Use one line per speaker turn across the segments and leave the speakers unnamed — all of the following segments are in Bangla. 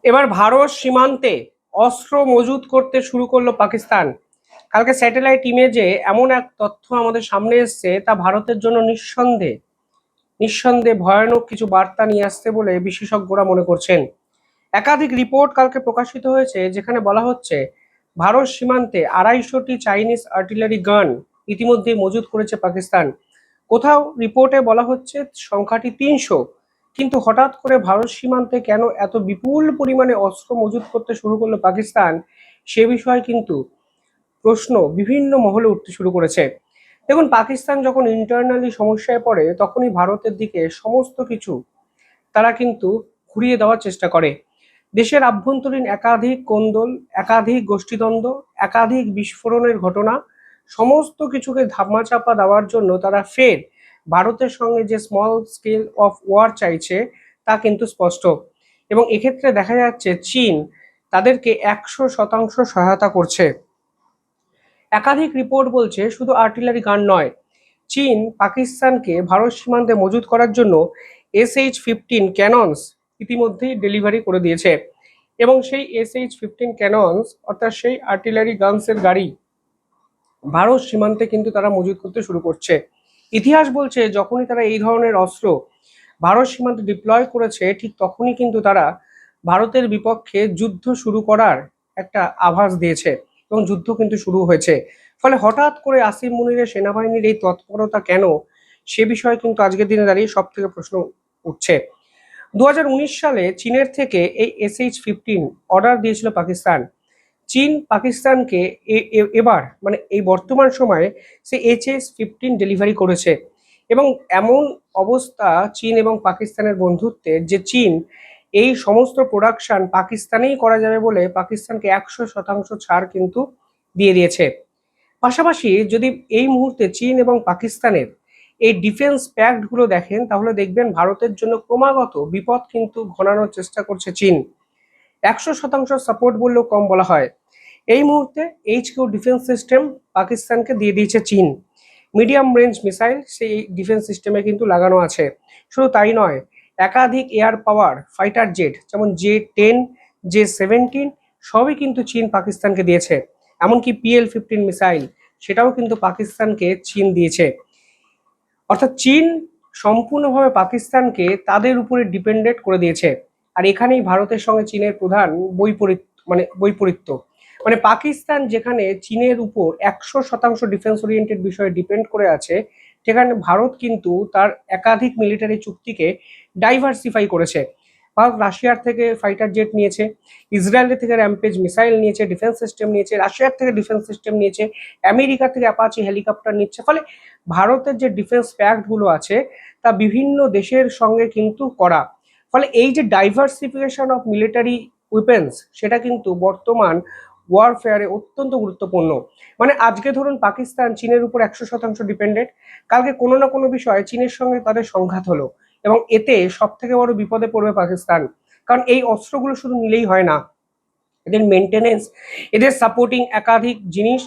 এবার ভারত সীমান্তে অস্ত্র মজুত করতে শুরু করলো পাকিস্তান। কালকে স্যাটেলাইট ইমেজে এমন এক তথ্য আমাদের সামনে এসছে, তা ভারতের জন্য নিঃসন্দেহে ভয়ানক কিছু বার্তা নিয়ে আসছে বলে বিশেষজ্ঞরা মনে করছেন। একাধিক রিপোর্ট কালকে প্রকাশিত হয়েছে, যেখানে বলা হচ্ছে ভারত সীমান্তে 250টি চাইনিজ আর্টিলারি গান ইতিমধ্যে মজুত করেছে পাকিস্তান। কোথাও রিপোর্টে বলা হচ্ছে সংখ্যাটি 300। কিন্তু হঠাৎ করে ভারত সীমান্তে কেন এত বিপুল পরিমাণে অস্ত্র মজুত করতে শুরু করলো পাকিস্তান, সে বিষয়ে কিন্তু প্রশ্ন বিভিন্ন মহলে উঠতে শুরু করেছে। দেখুন, পাকিস্তান যখন ইন্টারনালি সমস্যায় পড়ে, তখনই ভারতের দিকে সমস্ত কিছু তারা কিন্তু ঘুরিয়ে দেওয়ার চেষ্টা করে। দেশের আভ্যন্তরীণ একাধিক কোন্দল, একাধিক গোষ্ঠীদ্বন্দ্ব, একাধিক বিস্ফোরণের ঘটনা, সমস্ত কিছুকে ধামাচাপা দেওয়ার জন্য তারা ফের ভারতের সঙ্গে যে স্মল স্কেল অফ ওয়ার চাইছে, তা কিন্তু স্পষ্ট। এবং এক্ষেত্রে দেখা যাচ্ছে চীন তাদেরকে 100% সহায়তা করছে। একাধিক রিপোর্ট বলছে শুধু আর্টিলারি গান নয়, চীন পাকিস্তানকে ভারত সীমান্তে মজুত করার জন্য SH-15 ক্যাননস ইতিমধ্যেই ডেলিভারি করে দিয়েছে। এবং সেই SH-15 ক্যাননস, অর্থাৎ সেই আর্টিলারি গানসের গাড়ি, ভারত সীমান্তে কিন্তু তারা মজুত করতে শুরু করছে। ইতিহাস বলছে যখনই তারা এই ধরনের অস্ত্র ভারত সীমান্তে ডিপ্লয় করেছে, ঠিক তখনই কিন্তু তারা ভারতের বিপক্ষে যুদ্ধ শুরু করার একটা আভাস দিয়েছে, এবং যুদ্ধ কিন্তু শুরু হয়েছে। ফলে হঠাৎ করে আসিম মুনিরের সেনাবাহিনীর এই তৎপরতা কেন, সে বিষয়ে কিন্তু আজকের দিনে দাঁড়িয়ে সব থেকে প্রশ্ন উঠছে। 2019 সালে চীনের থেকে এই SH-15 অর্ডার দিয়েছিল পাকিস্তান। চীন পাকিস্তানকে এবার মানে এই বর্তমান সময়ে সে HS-15 ডেলিভারি করেছে। এবং এমন অবস্থা চীন এবং পাকিস্তানের বন্ধুত্বের, যে চীন এই সমস্ত প্রোডাকশন পাকিস্তানেই করা যাবে বলে পাকিস্তানকে 100% ছাড় কিন্তু দিয়ে দিয়েছে। পাশাপাশি যদি এই মুহূর্তে চীন এবং পাকিস্তানের এই ডিফেন্স প্যাক্টগুলো দেখেন, তাহলে দেখবেন ভারতের জন্য ক্রমাগত বিপদ কিন্তু ঘনানোর চেষ্টা করছে চীন। 100% সাপোর্ট বললেও কম বলা হয়। এই মুহূর্তে HQ ডিফেন্স সিস্টেম পাকিস্তানকে দিয়ে দিয়েছে চীন। মিডিয়াম রেঞ্জ মিসাইল সেই ডিফেন্স সিস্টেমে কিন্তু লাগানো আছে। শুধু তাই নয়, একাধিক এয়ার পাওয়ার ফাইটার জেট, যেমন J-10, J-17, সবই কিন্তু চীন পাকিস্তানকে দিয়েছে। এমনকি PL-15 মিসাইল, সেটাও কিন্তু পাকিস্তানকে চীন দিয়েছে। অর্থাৎ চীন সম্পূর্ণভাবে পাকিস্তানকে তাদের উপরে ডিপেন্ডেন্ট করে দিয়েছে। আর এখানেই ভারতের সঙ্গে চীনের প্রধান বৈপরীত্য। মানে পাকিস্তান যেখানে চীনের উপর 100% ডিফেন্স ওরিয়েন্টেড বিষয়ে ডিপেন্ড করে আছে, সেখানে ভারত কিন্তু তার একাধিক মিলিটারি চুক্তিকে ডাইভার্সিফাই করেছে। ভারত রাশিয়ার থেকে ফাইটার জেট নিয়েছে, ইসরায়েলের থেকে র্যাম্পেজ মিসাইল নিয়েছে, ডিফেন্স সিস্টেম নিয়েছে, রাশিয়ার থেকে ডিফেন্স সিস্টেম নিয়েছে, আমেরিকা থেকে অ্যাপাচি হেলিকপ্টার নিচ্ছে। ফলে ভারতের যে ডিফেন্স প্যাক্টগুলো আছে, তা বিভিন্ন দেশের সঙ্গে কিন্তু করা। ফলে এই যে ডাইভার্সিফিকেশন অফ মিলিটারি উইপেন্স, সেটা কিন্তু বর্তমান ওয়ারফেয়ারে অত্যন্ত গুরুত্বপূর্ণ। মানে আজকে ধরুন পাকিস্তান চীনের উপর 100% ডিপেন্ডেন্ট, কালকে কোনো না কোনো বিষয়ে চীনের সঙ্গে তাদের সংঘাত হলো, এবং এতে সব থেকে বড় বিপদে পড়বে পাকিস্তান। কারণ এই অস্ত্রগুলো শুধু নিলেই হয় না, এদের মেনটেনেন্স, এদের সাপোর্টিং একাধিক জিনিস,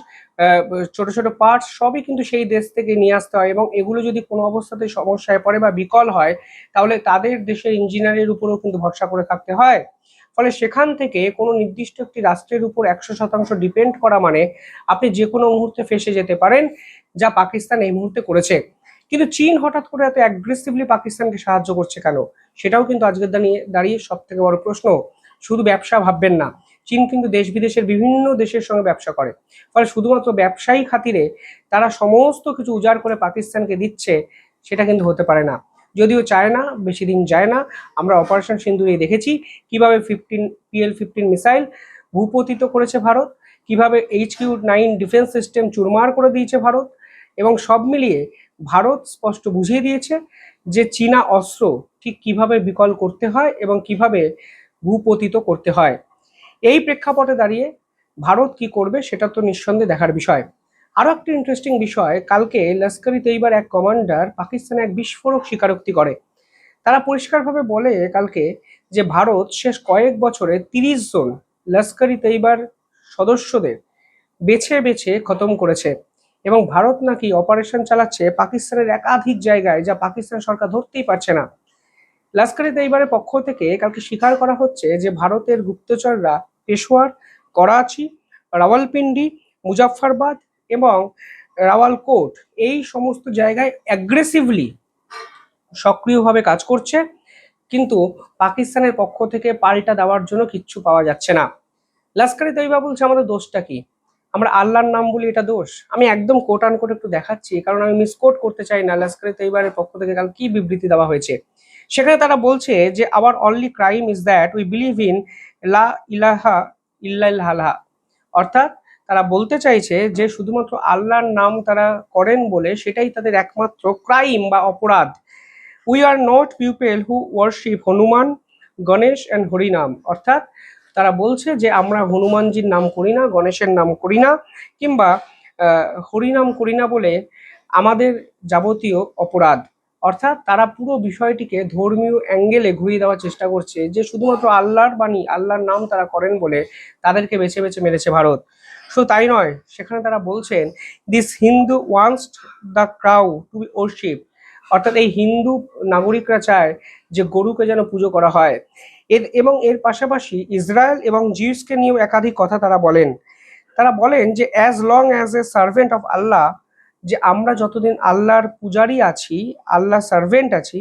ছোট ছোট পার্টস, সবই কিন্তু সেই দেশ থেকে নিয়ে আসতে হয়। এবং এগুলো যদি কোনো অবস্থাতে সমস্যায় পড়ে বা বিকল হয়, তাহলে তাদের দেশের ইঞ্জিনিয়ারের উপরেও কিন্তু ভরসা করে থাকতে হয়। ফলে সেখান থেকে কোনো নির্দিষ্ট একটি রাষ্ট্রের উপর 100% ডিপেন্ড করা মানে আপনি যে কোনো মুহূর্তে ফেসে যেতে পারেন, যা পাকিস্তান এই মুহূর্তে করেছে। কিন্তু চীন হঠাৎ করে এত অ্যাগ্রেসিভলি পাকিস্তানকে সাহায্য করছে কেন, সেটাও কিন্তু আজকের দাঁড়িয়ে সব থেকে বড় প্রশ্ন। শুধু ব্যবসা ভাববেন না, চীন কিন্তু দেশ বিদেশের বিভিন্ন দেশের সঙ্গে ব্যবসা করে। ফলে শুধুমাত্র ব্যবসায়ী খাতিরে তারা সমস্ত কিছু উজাড় করে পাকিস্তানকে দিচ্ছে, সেটা কিন্তু হতে পারে না। যদিও চায় না, বেশি দিন যায় না, আমরা অপারেশন সিন্দুরে দেখেছি কিভাবে PL-15 মিসাইল ভূপতিত করেছে ভারত, কিভাবে HQ-9 ডিফেন্স সিস্টেম চুরমার করে দিয়েছে ভারত। এবং সব মিলিয়ে ভারত স্পষ্ট বুঝিয়ে দিয়েছে যে চীনা অস্ত্র ঠিক কিভাবে বিকল করতে হয় এবং কিভাবে ভূপতিত করতে হয়। এই প্রেক্ষাপটে দাঁড়িয়ে ভারত কি করবে, সেটা তো নিঃসন্দেহে দেখার বিষয়। আরো একটা ইন্টারেস্টিং বিষয়, কালকে লস্কর-ই তৈবার এক কমান্ডার পাকিস্তানে এক বিস্ফোরক স্বীকারোক্তি করে। তারা পরিষ্কারভাবে বলে কালকে যে ভারত শেষ কয়েক বছরে 30 জন লস্কর-ই তৈবার সদস্যদের বেছে বেছে খতম করেছে। এবং ভারত নাকি অপারেশন চালাচ্ছে পাকিস্তানের একাধিক জায়গায়, যা পাকিস্তান সরকার ধরতেই পারছে না। লস্কর-ই তৈয়বারের পক্ষ থেকে কালকে স্বীকার করা হচ্ছে যে ভারতের গুপ্তচররা পেশোয়ার, করাচি, রাওয়ালপিন্ডি, মুজাফফরবাদ এবং রাওয়ালকোট এই সমস্ত জায়গায় অ্যাগ্রেসিভলি সক্রিয়ভাবে কাজ করছে, কিন্তু পাকিস্তানের পক্ষ থেকে পাল্টা দেওয়ার জন্য কিচ্ছু পাওয়া যাচ্ছে না। লস্কর-ই তৈয়বা বলছে আমাদের দোষটা কি, আমরা আল্লাহর নাম বলি এটা দোষ। আমি একদম কোট আন কোট একটু দেখাচ্ছি, কারণ আমি মিসকোট করতে চাই না। লস্কর-ই তৈয়বারের পক্ষ থেকে কাল কি বিবৃতি দেওয়া হয়েছে সেখানে তারা বলছে যে our only crime is that we believe in লা ইলাহা ইল্লাল্লাহ, অর্থাৎ তারা বলতে চাইছে যে শুধুমাত্র আল্লাহর নাম তারা করেন বলে সেটাই তাদের একমাত্র ক্রাইম বা অপরাধ। We are not people who worship Hanuman, Ganesh and হরিনাম, অর্থাৎ তারা বলছে যে আমরা হনুমানজির নাম করি না, গণেশের নাম করি না, কিংবা হরিনাম করি না বলে আমাদের যাবতীয় অপরাধ। অর্থাৎ তারা পুরো বিষয়টিকে ধর্মীয় অ্যাঙ্গেলে ঘুরিয়ে দেওয়ার চেষ্টা করছে যে শুধুমাত্র আল্লাহর বাণী, আল্লাহর নাম তারা করেন বলে তাদেরকে বেছে বেছে মেরেছে ভারত। শুধু তাই নয়, সেখানে তারা বলছেন this Hindu wants the crowd to be worship, অর্থাৎ এই হিন্দু নাগরিকরা চায় যে গরুকে যেন পুজো করা হয়। এবং এর পাশাপাশি ইসরায়েল এবং জিউসকে নিয়েও একাধিক কথা তারা বলেন। তারা বলেন যে as long as a servant of Allah, যে আমরা যতদিন আল্লাহর পূজারি আছি, আল্লাহ সার্ভেন্ট আছি,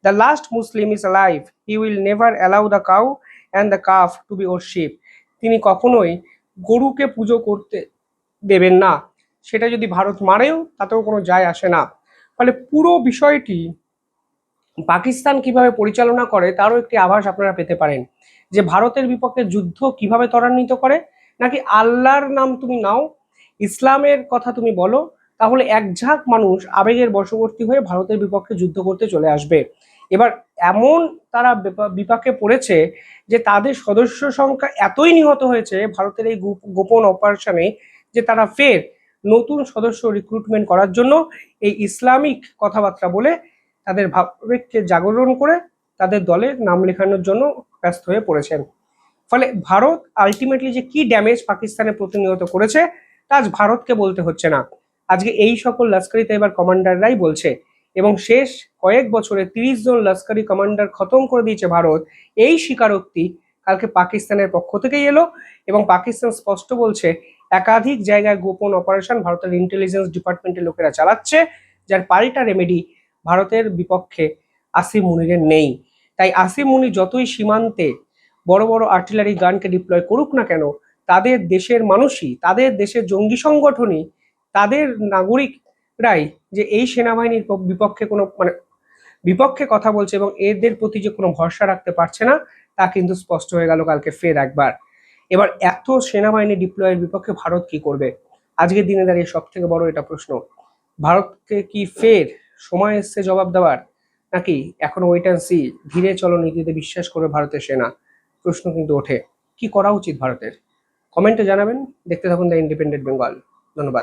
the last Muslim is life, he will never allow the cow and the calf to be worship, তিনি কখনোই গরুকে পুজো করতে দেবেন না, সেটা যদি ভারত মারেও তাতেও কোনো যায় আসে না। ফলে পুরো বিষয়টি পাকিস্তান কিভাবে পরিচালনা করে তারও একটি আভাস আপনারা পেতে পারেন, যে ভারতের বিপক্ষে যুদ্ধ কিভাবে ত্বরান্বিত করে, নাকি আল্লাহর নাম তুমি নাও, ইসলামের কথা তুমি বলো, তাহলে এক ঝাঁক মানুষ আবেগের বশবর্তী হয়ে ভারতের বিপক্ষে যুদ্ধ করতে চলে আসবে। এবার এমন তারা বিপাকে পড়েছে যে তাদের সদস্য সংখ্যা এতই নিহত হয়েছে ভারতের এই গোপন অপারেশনে, যে তারা ফের নতুন সদস্য রিক্রুটমেন্ট করার জন্য এই ইসলামিক কথাবার্তা বলে তাদের ভাবাবেগকে জাগরণ করে তাদের দলে নাম লেখানোর জন্য ব্যস্ত হয়ে পড়েছেন। ফলে ভারত আলটিমেটলি যে কি ড্যামেজ পাকিস্তানে প্রতিনিয়ত করেছে তা আজ ভারতকে বলতে হচ্ছে না, আজকে এই সকল লস্কর-ই তৈয়বার কমান্ডাররাই বলছে। এবং শেষ কয়েক বছরে 30 জন লস্করি কমান্ডার খতম করে দিয়েছে ভারত, এই স্বীকারোক্তি কালকে পাকিস্তানের পক্ষ থেকেই এলো। এবং পাকিস্তান স্পষ্ট বলছে একাধিক জায়গায় গোপন অপারেশন ভারতের ইন্টেলিজেন্স ডিপার্টমেন্টের লোকেরা চালাচ্ছে, যার পাল্টা রেমেডি ভারতের বিপক্ষে আসিম মুনিরের নেই। তাই আসিম মুনির যতই সীমান্তে বড় বড় আর্টিলারি গানকে ডিপ্লয় করুক না কেন, তাদের দেশের মানুষই, তাদের দেশের জঙ্গি সংগঠনই, তাদের নাগরিকরাই যে এই সেনাবাহিনীর বিপক্ষে কোনো বিপক্ষে কথা বলছে এবং এদের প্রতি যে কোনো ভরসা রাখতে পারছে না, তা কিন্তু স্পষ্ট হয়ে গেল কালকে ফের একবার। এবার এত সেনাবাহিনী ডিপ্লয়ের বিপক্ষে ভারত কি করবে, আজকের দিনে দাঁড়িয়ে সব থেকে বড় এটা প্রশ্ন। ভারতকে কি ফের সময় এসছে জবাব দেওয়ার, নাকি এখনো ওয়েট অ্যান্ড সি, ধীরে চলো নীতিতে বিশ্বাস করবে ভারতের সেনা? প্রশ্ন কিন্তু ওঠে, কি করা উচিত ভারতের? কমেন্টে জানাবেন। দেখতে থাকুন দ্য ইন্ডিপেন্ডেন্ট বেঙ্গল। ধন্যবাদ।